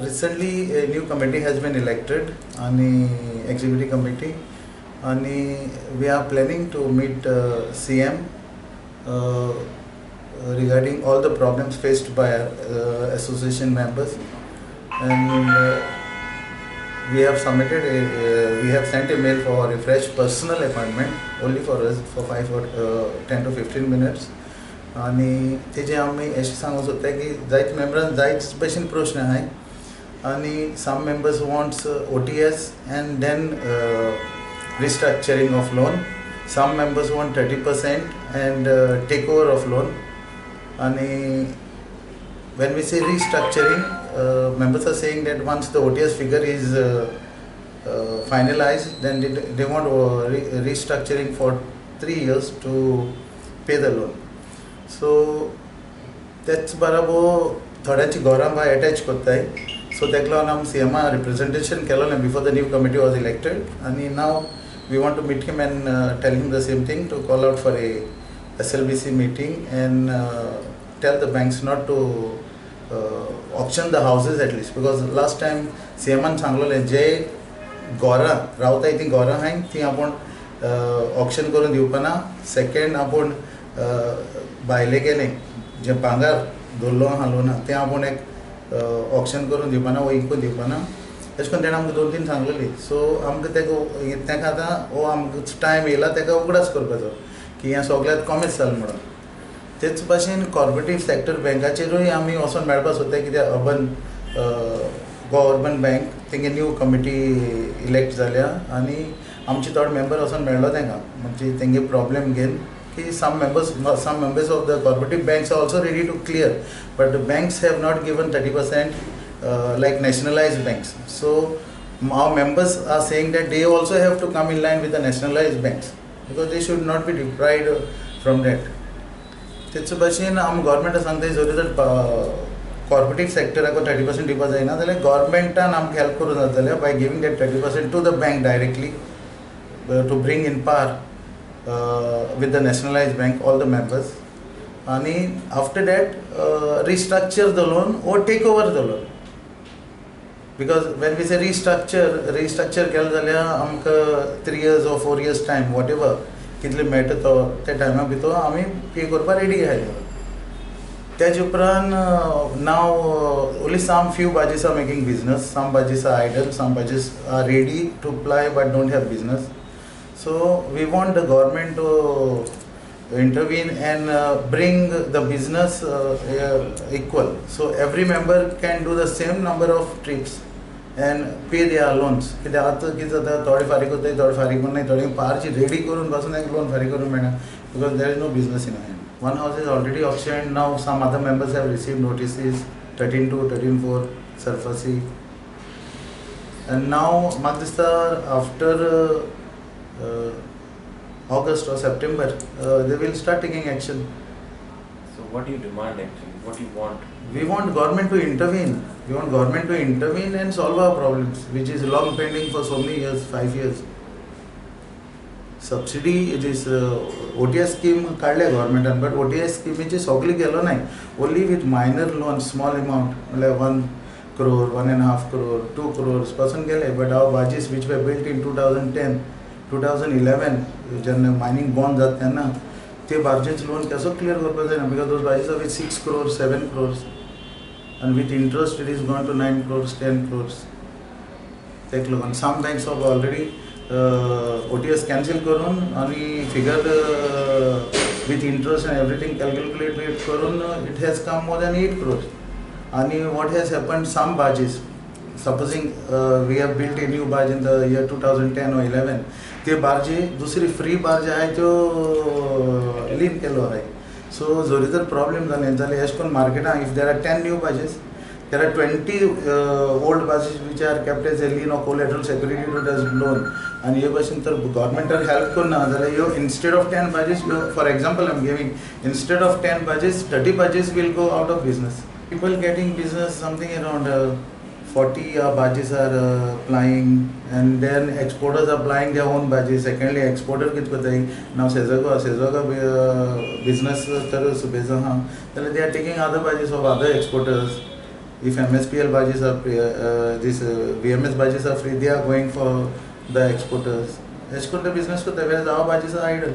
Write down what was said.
recently a new committee has been elected on the executive committee, and we are planning to meet CM uh, regarding all the problems faced by association members, and we have submitted we have sent a mail for a fresh personal appointment only for us for 5 or 10 to 15 minutes. आणि तेजे आमी अशें सांगूंक सोदता की जायत मेंबरान जायत भशेन प्रश्न आहाय, आणि some members wants OTS and then restructuring of loan. Some members want 30% and takeover of loan. And when we say restructuring, members are saying that once the OTS figure is finalized, then they want restructuring for 3 years to pay the loan. So that's barabar thodanchi government by attach kottay. So that लागून CMA representation केलें before the new committee was elected, and now we want to meet him and tell him the same thing, to call out for a SLBC meeting and tell the banks not to auction the houses at least, because last time CMA सांगलेलें जे घरां रावताय ती घरां हाय ती आपण auction करून दिवपाना. Second आपण भायले गेले जे भांगार दवरलो हालोना ते आपण एक ऑक्शन करून दिवपाना वो इकून दिवपाना, अशें करून तेणें आमकां 2-3 सांगलेली. सो आमकां तेका आतां हो आमकां टायम येयला तेका उगडास करपाचो की हें सगळ्यांत कमीच जालें म्हणून. तेच भाशेन कॉर्पोरेटीव सॅक्टर बँकाचेरूय आमी वचोन मेळपाक सोदता, कित्याक अर्बन बँक तेंगे न्यू कमिटी इलेक्ट जाल्या, आनी आमचे थोडे मेंबर वचोन मेळ्ळो तेंकां, म्हणजे तेंगे प्रॉब्लेम घेवन कि some members of the cooperative banks are also ready to clear, but the banks have not given 30% like nationalized banks. So our members are saying that they also have to come in line with the nationalized banks, because they should not be deprived from that. तेच भाशेन आम गव्हर्मेंटा सांगताय जरी जर cooperative सॅक्टराक 30% दिवपा जायना जाल्यार गव्हर्मेंटान आमकां help करूं जाता जाल्यार by giving that 30% to the bank directly to bring in पार with the nationalized bank, all the members, and after that restructure the loan or take over the loan. Because when we say restructure केलें जाल्यार आमकां 3 years or 4 years time whatever कितले मेळटा तो त्या टायमा भितर आमी पे करपाक रेडी आहाय. तेज उपरांत now only some few budgets are making business, some budgets are idle, some budgets are ready to apply but don't have business. So we want the government to intervene and bring the business equal. So every member can do the same number of trips and pay their loans. कित्याक आतां कितें जाता थोडे फारीक कोत्ताय थोडे फारीक करनाय, थोडे पारची रेडी करून पासून एक लोन फारीक करूंक मेळना, because there is no business in hand. One house is already auctioned. Now some other members have received notices 13-2, 13-4 surface, and now म्हाका दिसता after August or September they will start taking action. So what do you demand actually? What do you want? We want government to intervene. We want government to intervene and solve our problems, which is long pending for so many years, 5 years. Subsidy, it is OTS scheme काढले government, but OTS scheme चे सगळे गेलो नाही. Only with minor loans, small amount, like 1 crore, 1.5 crore, 2 crores person गेले. But our budgets which were built in 2010, 2011 जेन्ना mining बंद जाता तेन्ना ते बार्जेच लोन कसो क्लियर करपाक जायना, because those barges are with 6 crores, 7 crores, and with interest it is gone to 9 crores, 10 crores. तेक लागून some banks have already OTS cancel करून आणि figure with interest and everything calculated करून it has come more than 8 crores. आणि what has happened, some barges, supposing we have built a new barge in the year 2010 or 11, ते बार्जे दुसरी free barge आहाय त्यो लीन केलो आहाय. सो जरी तर प्रॉब्लेम जालें जाल्यार अशें करून मार्केटान if there are 10 new barges, there are 20 old barges which are kept as a lien or collateral security to that loan. आनी हे भाशेन तर गव्हर्मेंटान हेल्प करना जाल्यार ह्यो instead of 10 barges, for example I am giving, instead of 10 barges 30 barges will go out of business. People getting business something around 40 barges are plying, and then exporters are plying their own barges. Secondly, exporter कित कोताय now Sezago business तर सुबेजा हा, then they are taking other barges of other exporters. If MSPL badges are free, VMS badges are free, they are going for the exporters. Exporter business को त्यावेळेस हांव badges are idle.